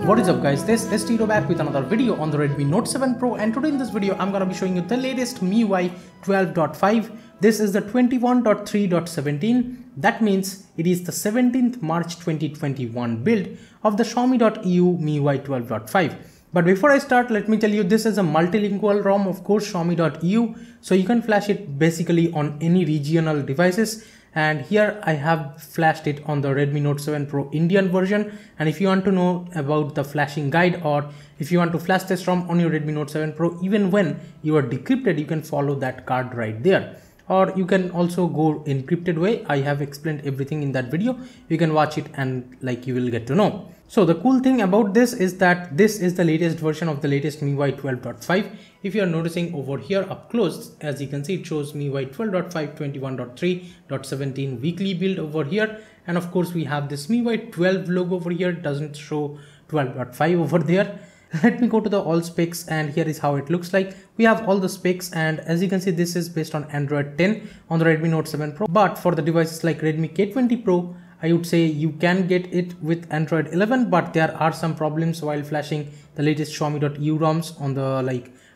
What is up guys, this is Tito back with another video on the Redmi Note 7 Pro, and today in this video I'm gonna be showing you the latest MIUI 12.5. This is the 21.3.17. That means it is the 17th March 2021 build of the Xiaomi.EU MIUI 12.5. But before I start, let me tell you this is a multilingual ROM, of course Xiaomi.EU, so you can flash it basically on any regional devices. And here I have flashed it on the Redmi Note 7 Pro Indian version. And if you want to know about the flashing guide, or if you want to flash this ROM on your Redmi Note 7 Pro, even when you are decrypted, you can follow that card right there. Or you can also go encrypted way. I have explained everything in that video. You can watch it and you will get to know. So the cool thing about this is that this is the latest version of the latest MIUI 12.5. If you are noticing over here up close, as you can see, it shows MIUI 12.5, 21.3.17 weekly build over here. And of course we have this MIUI 12 logo over here. It doesn't show 12.5 over there. Let me go to the all specs, and here is how it looks like. We have all the specs, and as you can see, this is based on Android 10 on the Redmi Note 7 Pro. But for the devices like Redmi K20 Pro, I would say you can get it with Android 11, but there are some problems while flashing the latest Xiaomi.EU ROMs on the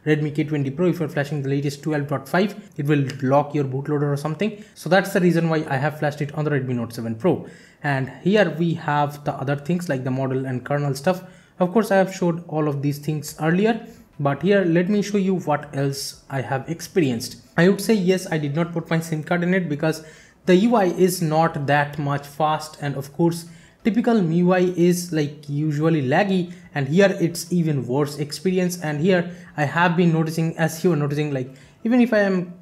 Redmi K20 Pro. If you're flashing the latest 12.5, it will lock your bootloader or something. So that's the reason why I have flashed it on the Redmi Note 7 Pro. And here we have the other things like the model and kernel stuff. Of course, I have showed all of these things earlier, but here let me show you what else I have experienced. I would say yes, I did not put my SIM card in it because the UI is not that much fast, and of course typical MIUI is usually laggy, and here it's even worse experience. And here I have been noticing, as you are noticing, even if I am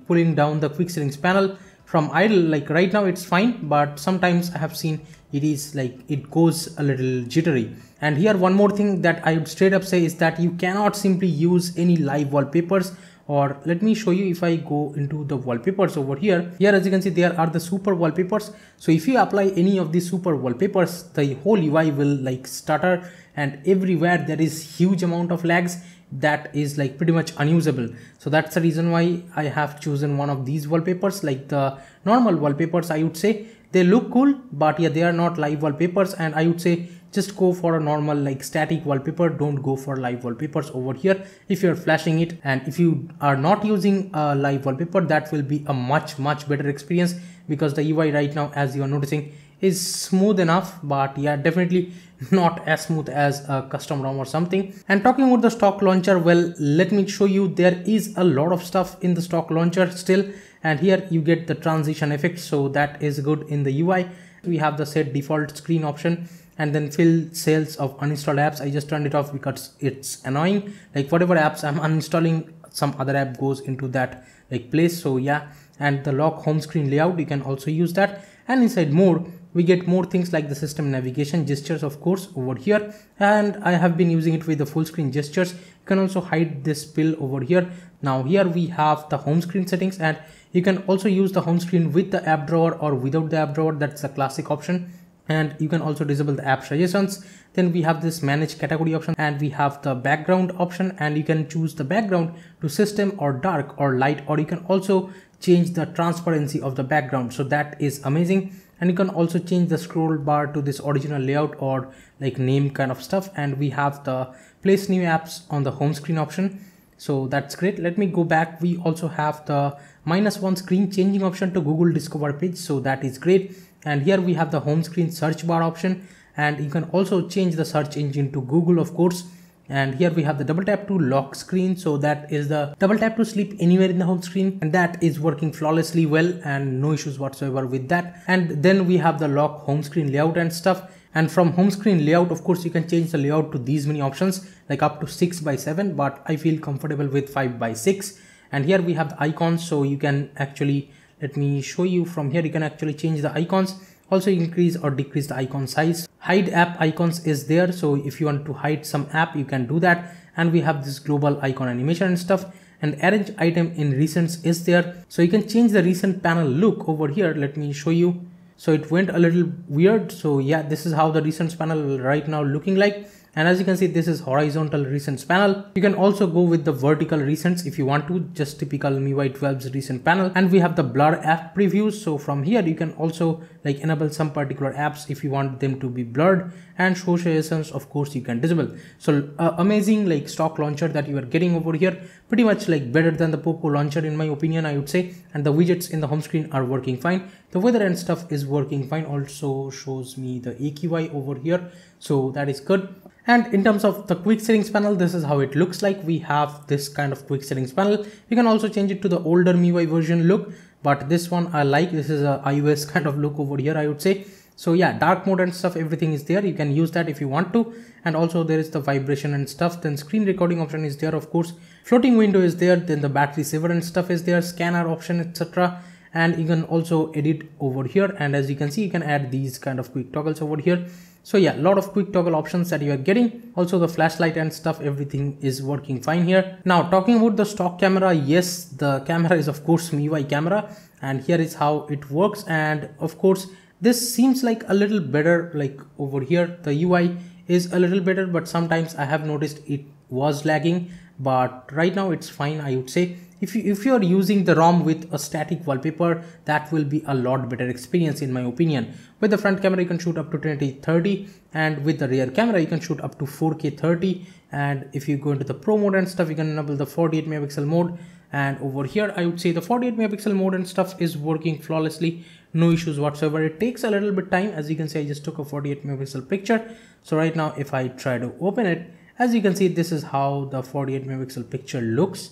pulling down the quick settings panel from idle, right now it's fine, but sometimes I have seen it is it goes a little jittery. And here one more thing that I would straight up say is that you cannot simply use any live wallpapers. Or let me show you if I go into the wallpapers over here. Here as you can see, there are the super wallpapers. So if you apply any of these super wallpapers, the whole UI will stutter, and everywhere there is huge amount of lags that is pretty much unusable. So that's the reason why I have chosen one of these wallpapers. The normal wallpapers, I would say they look cool, but yeah, they are not live wallpapers, and I would say just go for a normal static wallpaper. Don't go for live wallpapers over here if you're flashing it. And if you are not using a live wallpaper, that will be a much better experience, because the UI right now, as you are noticing, is smooth enough, but yeah, definitely not as smooth as a custom ROM or something. And talking about the stock launcher, well, let me show you. There is a lot of stuff in the stock launcher still, and here you get the transition effect, so that is good in the UI. We have the set default screen option, and then fill sales of uninstalled apps. I just turned it off because it's annoying. Whatever apps I'm uninstalling, some other app goes into that place. So yeah, and the lock home screen layout, you can also use that. And inside more, we get more things like the system navigation gestures, of course, over here. And I have been using it with the full screen gestures. You can also hide this pill over here. Now here we have the home screen settings, and you can also use the home screen with the app drawer or without the app drawer. That's a classic option. And you can also disable the app suggestions. Then we have this manage category option, and we have the background option, and you can choose the background to system or dark or light, or you can also change the transparency of the background. So that is amazing. And you can also change the scroll bar to this original layout or name kind of stuff. And we have the place new apps on the home screen option. So that's great. Let me go back. We also have the -1 screen changing option to Google Discover page. So that is great. And here we have the home screen search bar option, and you can also change the search engine to Google, of course. And here we have the double tap to lock screen. So that is the double tap to sleep anywhere in the home screen, and that is working flawlessly well, and no issues whatsoever with that. And then we have the lock home screen layout and stuff. And from home screen layout, of course, you can change the layout to these many options, up to 6:7, but I feel comfortable with 5:6. And here we have the icons, so you can actually, let me show you from here, you can actually change the icons. Also increase or decrease the icon size. Hide app icons is there, so if you want to hide some app, you can do that. And we have this global icon animation and stuff. And arrange item in recents is there, so you can change the recent panel look over here. Let me show you. So it went a little weird. So yeah, this is how the recents panel right now looking like. And as you can see, this is horizontal recents panel. You can also go with the vertical recents if you want to, just typical MIUI 12's recent panel. And we have the blur app previews. So from here, you can also like enable some particular apps if you want them to be blurred, and show essence, of course, you can disable. So amazing like stock launcher that you are getting over here, pretty much like better than the Poco launcher in my opinion, I would say. And the widgets in the home screen are working fine. The weather and stuff is working fine. Also shows me the AQI over here, so that is good. And in terms of the quick settings panel, this is how it looks like. We have this kind of quick settings panel. You can also change it to the older MIUI version look, but this one I like. This is a iOS kind of look over here, I would say. So yeah, dark mode and stuff, everything is there. You can use that if you want to. And also there is the vibration and stuff. Then screen recording option is there, of course. Floating window is there. Then the battery saver and stuff is there. Scanner option, etc. And you can also edit over here. And as you can see, you can add these kind of quick toggles over here. So yeah, a lot of quick toggle options that you are getting. Also the flashlight and stuff, everything is working fine here. Now talking about the stock camera, yes, the camera is of course MIUI camera, and here is how it works. And of course, this seems like a little better, like over here, the UI is a little better, but sometimes I have noticed it was lagging, but right now it's fine, I would say. If you are using the ROM with a static wallpaper, that will be a lot better experience in my opinion. With the front camera, you can shoot up to 1080-30, and with the rear camera, you can shoot up to 4K 30. And if you go into the Pro mode and stuff, you can enable the 48 megapixel mode. And over here, I would say the 48 megapixel mode and stuff is working flawlessly, no issues whatsoever. It takes a little bit time. As you can see, I just took a 48 megapixel picture. So right now, if I try to open it, as you can see, this is how the 48 megapixel picture looks.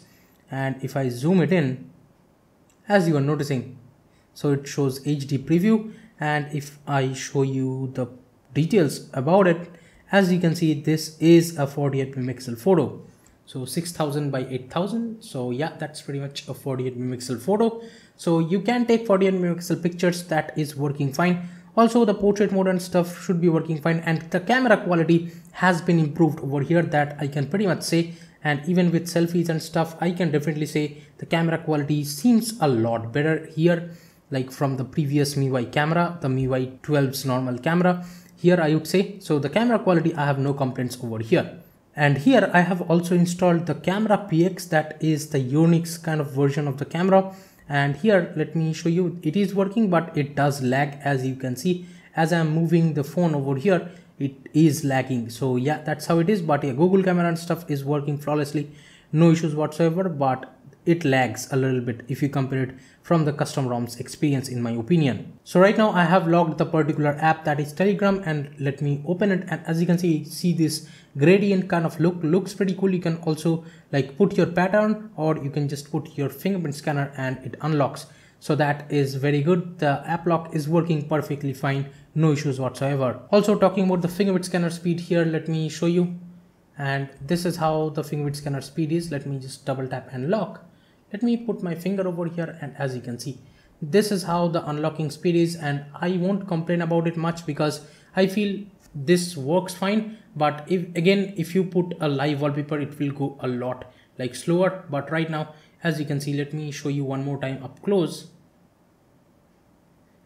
And if I zoom it in, as you are noticing, so it shows HD preview. And if I show you the details about it, as you can see, this is a 48 megapixel photo. So 6000 by 8000. So yeah, that's pretty much a 48 megapixel photo. So you can take 48 megapixel pictures, that is working fine. Also the portrait mode and stuff should be working fine. And the camera quality has been improved over here, that I can pretty much say. And even with selfies and stuff, I can definitely say the camera quality seems a lot better here, like from the previous MIUI camera, the MIUI 12's normal camera here, I would say. So the camera quality, I have no complaints over here. And here I have also installed the camera PX, that is the Unix kind of version of the camera. And here, let me show you, it is working, but it does lag. As you can see, as I'm moving the phone over here, it is lagging. So yeah, that's how it is. But yeah, Google camera and stuff is working flawlessly, no issues whatsoever, but it lags a little bit if you compare it from the custom ROM's experience, in my opinion. So right now I have logged the particular app, that is Telegram, and let me open it. And as you can see this gradient kind of look, looks pretty cool. You can also like put your pattern, or you can just put your fingerprint scanner and it unlocks. So that is very good. The app lock is working perfectly fine, no issues whatsoever. Also talking about the fingerprint scanner speed here, let me show you. And this is how the fingerprint scanner speed is. Let me just double tap and lock. Let me put my finger over here, and as you can see, this is how the unlocking speed is. And I won't complain about it much because I feel this works fine. But if you put a live wallpaper, it will go a lot like slower. But right now, as you can see, let me show you one more time up close.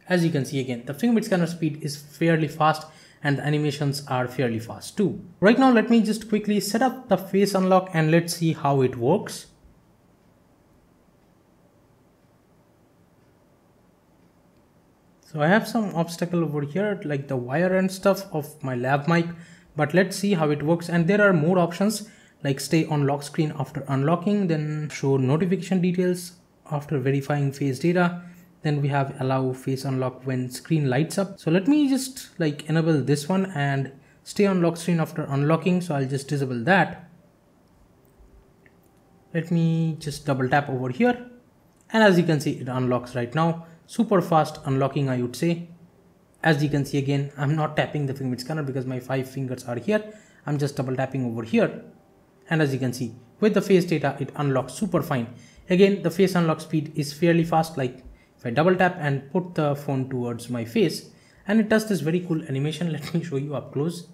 As you can see, again, the fingerprint scanner speed is fairly fast, and the animations are fairly fast too. Right now, let me just quickly set up the face unlock and let's see how it works. So I have some obstacle over here, like the wire and stuff of my lav mic, but let's see how it works. And there are more options, like stay on lock screen after unlocking, then show notification details after verifying face data. Then we have allow face unlock when screen lights up. So let me just like enable this one and stay on lock screen after unlocking. So I'll just disable that. Let me just double tap over here. And as you can see, it unlocks right now. Super fast unlocking, I would say. As you can see, again, I'm not tapping the fingerprint scanner because my 5 fingers are here. I'm just double tapping over here. And as you can see, with the face data, it unlocks super fine. Again, the face unlock speed is fairly fast. Like if I double tap and put the phone towards my face, and it does this very cool animation. Let me show you up close.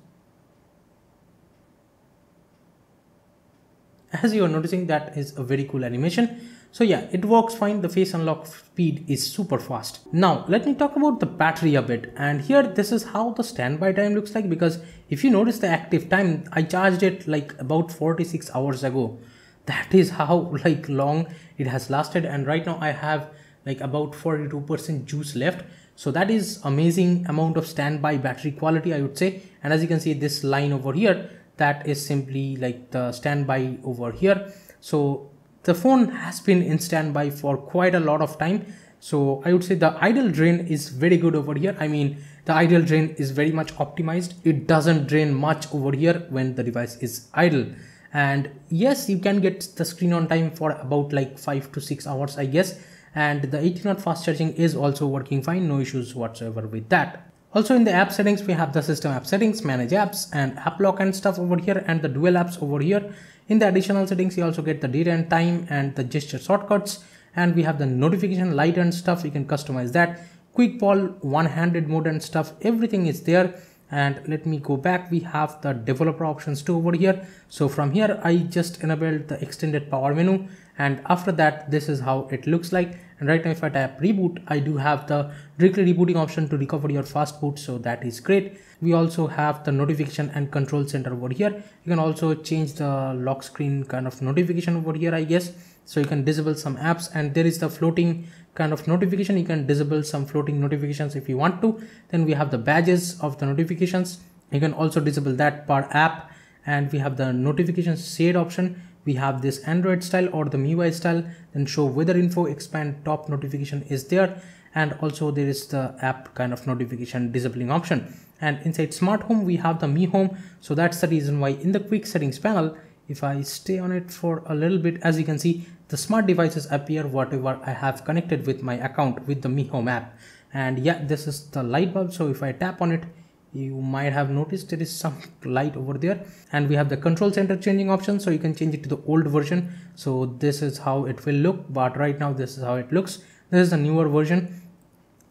As you are noticing, that is a very cool animation. So yeah, it works fine. The face unlock speed is super fast. Now let me talk about the battery a bit, and here this is how the standby time looks like, because if you notice the active time, I charged it like about 46 hours ago. That is how like long it has lasted, and right now I have like about 42% juice left. So that is amazing amount of standby battery quality, I would say. And as you can see, this line over here, that is simply like the standby over here. So the phone has been in standby for quite a lot of time. So I would say the idle drain is very good over here. I mean, the idle drain is very much optimized. It doesn't drain much over here when the device is idle. And yes, you can get the screen on time for about like 5 to 6 hours, I guess. And the 18-watt fast charging is also working fine, no issues whatsoever with that. Also in the app settings, we have the system app settings, manage apps and app lock and stuff over here, and the dual apps over here. In the additional settings, you also get the date and time and the gesture shortcuts, and we have the notification light and stuff. You can customize that. Quick ball, one-handed mode and stuff, everything is there. And let me go back, we have the developer options too over here. So from here, I just enabled the extended power menu, and after that, this is how it looks like. And right now, if I tap reboot, I do have the directly rebooting option to recover your fast boot, so that is great. We also have the notification and control center over here. You can also change the lock screen kind of notification over here, I guess. So you can disable some apps, and there is the floating kind of notification. You can disable some floating notifications if you want to. Then we have the badges of the notifications. You can also disable that per app, and we have the notification shade option. We have this Android style or the MIUI style, then show weather info, expand top notification is there, and also there is the app kind of notification disabling option. And inside smart home, we have the Mi Home. So that's the reason why in the quick settings panel, if I stay on it for a little bit, as you can see, the smart devices appear whatever I have connected with my account with the Mi Home app. And yeah, this is the light bulb. So if I tap on it, you might have noticed there is some light over there. And we have the control center changing option, so you can change it to the old version. So this is how it will look, but right now this is how it looks. This is the newer version.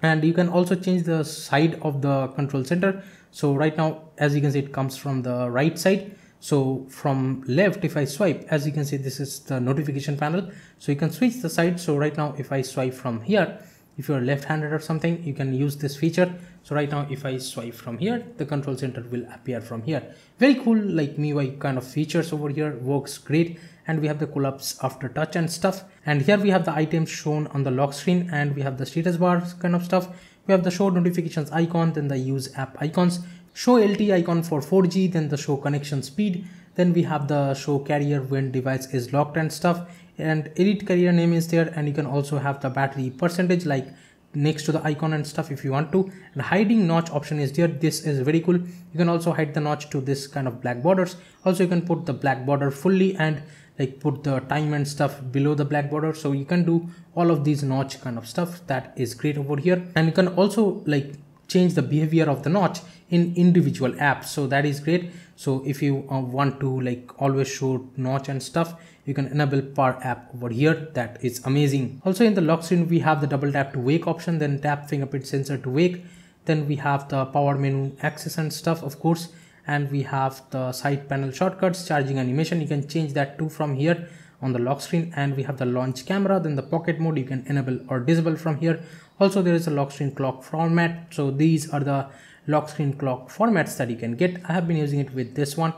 And you can also change the side of the control center. So right now, as you can see, it comes from the right side. So from left, if I swipe, as you can see, this is the notification panel. So you can switch the side. So right now, if I swipe from here, if you're left-handed or something, you can use this feature. So right now, if I swipe from here, the control center will appear from here. Very cool, like MIUI kind of features over here, works great. And we have the collapse after touch and stuff. And here we have the items shown on the lock screen, and we have the status bar kind of stuff. We have the show notifications icon, then the use app icons, show LTE icon for 4G, then the show connection speed. Then we have the show carrier when device is locked and stuff. And edit carrier name is there, and you can also have the battery percentage like next to the icon and stuff if you want to. And hiding notch option is there. This is very cool. You can also hide the notch to this kind of black borders. Also you can put the black border fully and like put the time and stuff below the black border. So you can do all of these notch kind of stuff. That is great over here. And you can also like change the behavior of the notch in individual apps, so that is great. So if you want to like always show notch and stuff, you can enable per app over here. That is amazing. Also in the lock screen, we have the double tap to wake option, then tap fingerprint sensor to wake. Then we have the power menu access and stuff, of course, and we have the side panel shortcuts, charging animation. You can change that too from here on the lock screen. And we have the launch camera, then the pocket mode, you can enable or disable from here. Also there is a lock screen clock format. So these are the lock screen clock formats that you can get. I have been using it with this one.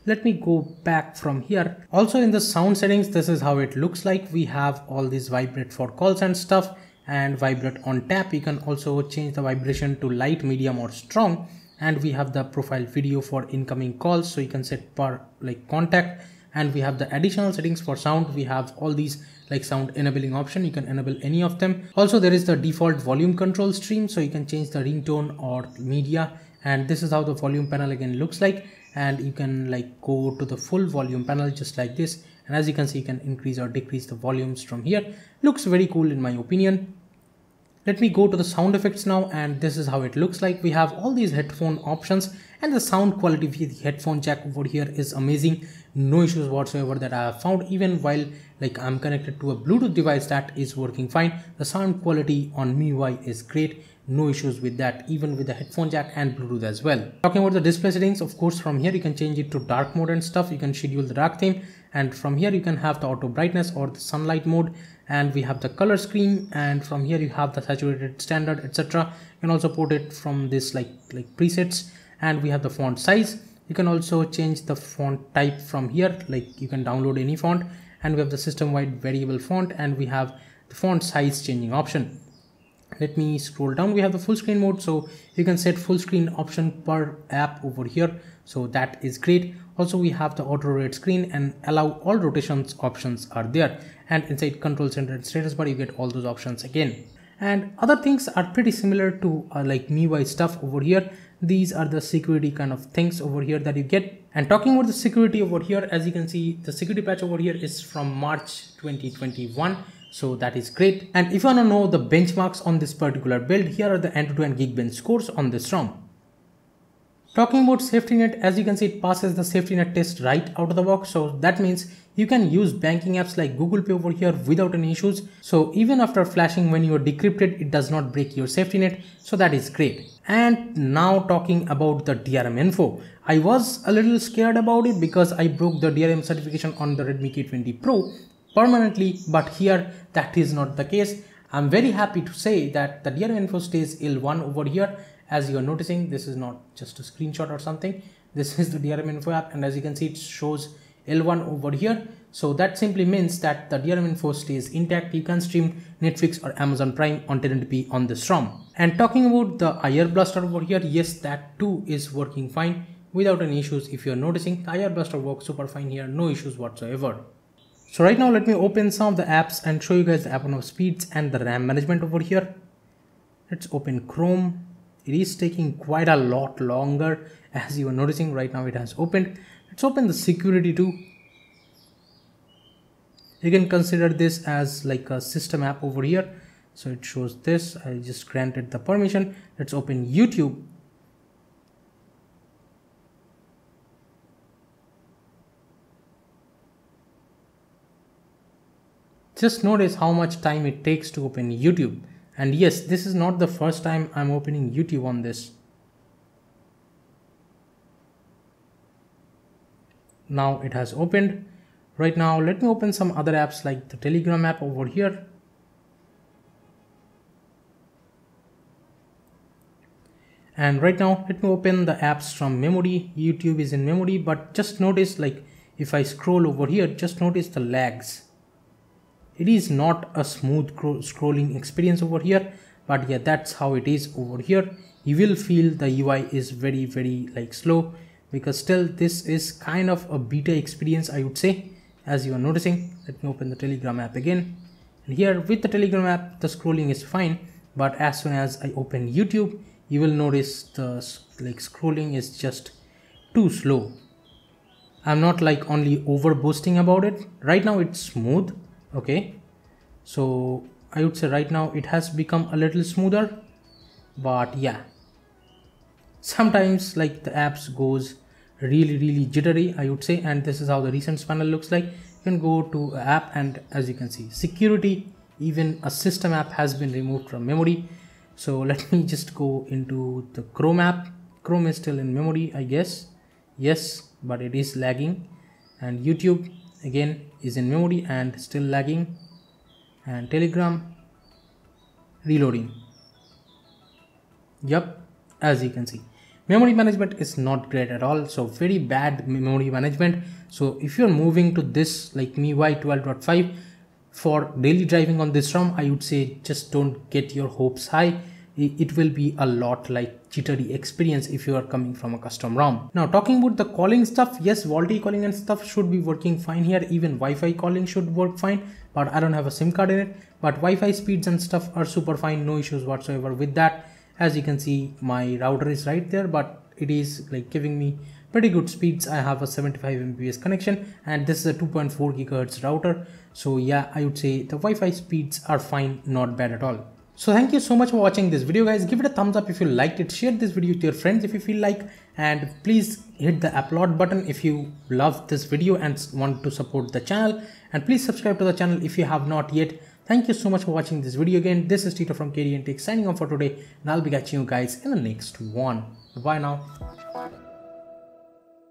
Let me go back from here. Also in the sound settings, this is how it looks like. We have all these vibrate for calls and stuff, and vibrate on tap. You can also change the vibration to light, medium or strong. And we have the profile video for incoming calls, so you can set per like contact. And we have the additional settings for sound. We have all these like sound enabling option. You can enable any of them. Also there is the default volume control stream, so you can change the ringtone or media. And this is how the volume panel again looks like. And you can like go to the full volume panel just like this. And as you can see, you can increase or decrease the volumes from here. Looks very cool in my opinion. Let me go to the sound effects now, and this is how it looks like. We have all these headphone options, and the sound quality with the headphone jack over here is amazing. No issues whatsoever that I have found. Even while like I'm connected to a Bluetooth device, that is working fine. The sound quality on MIUI is great. No issues with that, even with the headphone jack and Bluetooth as well. Talking about the display settings, of course, from here you can change it to dark mode and stuff. You can schedule the dark theme, and from here you can have the auto brightness or the sunlight mode. and we have the color scheme, and from here you have the saturated, standard, etc. You can also put it from this like presets, and we have the font size. You can also change the font type from here, like you can download any font, and we have the system wide variable font, and we have the font size changing option. Let me scroll down. We have the full screen mode, so you can set full screen option per app over here, so that is great. Also we have the auto rotate screen and allow all rotations options are there, and inside control center and status bar you get all those options again. And other things are pretty similar to like MIUI stuff over here. These are the security kind of things over here that you get. And talking about the security over here, as you can see, the security patch over here is from March 2021. So that is great. And if you want to know the benchmarks on this particular build, here are the end-to-end Geekbench scores on this ROM. Talking about safety net, as you can see, it passes the safety net test right out of the box. So that means you can use banking apps like Google Pay over here without any issues. So even after flashing when you are decrypted, it does not break your safety net. So that is great. And now talking about the DRM info. I was a little scared about it because I broke the DRM certification on the Redmi K20 Pro permanently, but here that is not the case. I'm very happy to say that the DRM info stays L1 over here. As you are noticing, this is not just a screenshot or something. This is the DRM info app, and as you can see, it shows L1 over here. So that simply means that the DRM info stays intact. You can stream Netflix or Amazon Prime on 1080p on this ROM. And talking about the IR blaster over here, yes, that too is working fine without any issues. If you're noticing, the IR blaster works super fine here, no issues whatsoever. So right now let me open some of the apps and show you guys the app on speeds and the RAM management over here. Let's open Chrome. It is taking quite a lot longer, as you are noticing. Right now it has opened. Let's open the security too. You can consider this as like a system app over here. So it shows this. I just granted the permission. Let's open YouTube. Just notice how much time it takes to open YouTube. And yes, this is not the first time I'm opening YouTube on this. Now it has opened. Right now, let me open some other apps like the Telegram app over here. And right now, let me open the apps from memory. YouTube is in memory, but just notice, like if I scroll over here, just notice the lags. It is not a smooth scrolling experience over here, but yeah, that's how it is over here. You will feel the UI is very like slow, because still this is kind of a beta experience, I would say, as you are noticing. Let me open the Telegram app again. And here with the Telegram app, the scrolling is fine, but as soon as I open YouTube, you will notice the scrolling is just too slow. I'm not like only over boasting about it. Right now it's smooth. Okay, so I would say right now it has become a little smoother, but yeah, sometimes like the apps goes really jittery, I would say. And this is how the recent panel looks like. You can go to app, and as you can see, security, even a system app has been removed from memory. So let me just go into the Chrome app. Chrome is still in memory, I guess. Yes, but it is lagging. And YouTube again is in memory and still lagging. And Telegram reloading. Yep, as you can see, memory management is not great at all. So very bad memory management. So if you're moving to this like MIUI 12.5 for daily driving on this ROM, I would say just don't get your hopes high. It will be a lot like jittery experience if you are coming from a custom ROM. Now talking about the calling stuff, yes, VoLTE calling and stuff should be working fine here. Even Wi-Fi calling should work fine, but I don't have a SIM card in it. But Wi-Fi speeds and stuff are super fine, no issues whatsoever with that. As you can see, my router is right there, but it is like giving me pretty good speeds. I have a 75 Mbps connection, and this is a 2.4 GHz router. So yeah, I would say the Wi-Fi speeds are fine, not bad at all. So thank you so much for watching this video, guys. Give it a thumbs up if you liked it. Share this video with your friends if you feel like, and please hit the applaud button if you love this video and want to support the channel. And please subscribe to the channel if you have not yet. Thank you so much for watching this video again. This is Tito from KDN Tech signing off for today, and I'll be catching you guys in the next one. Bye now.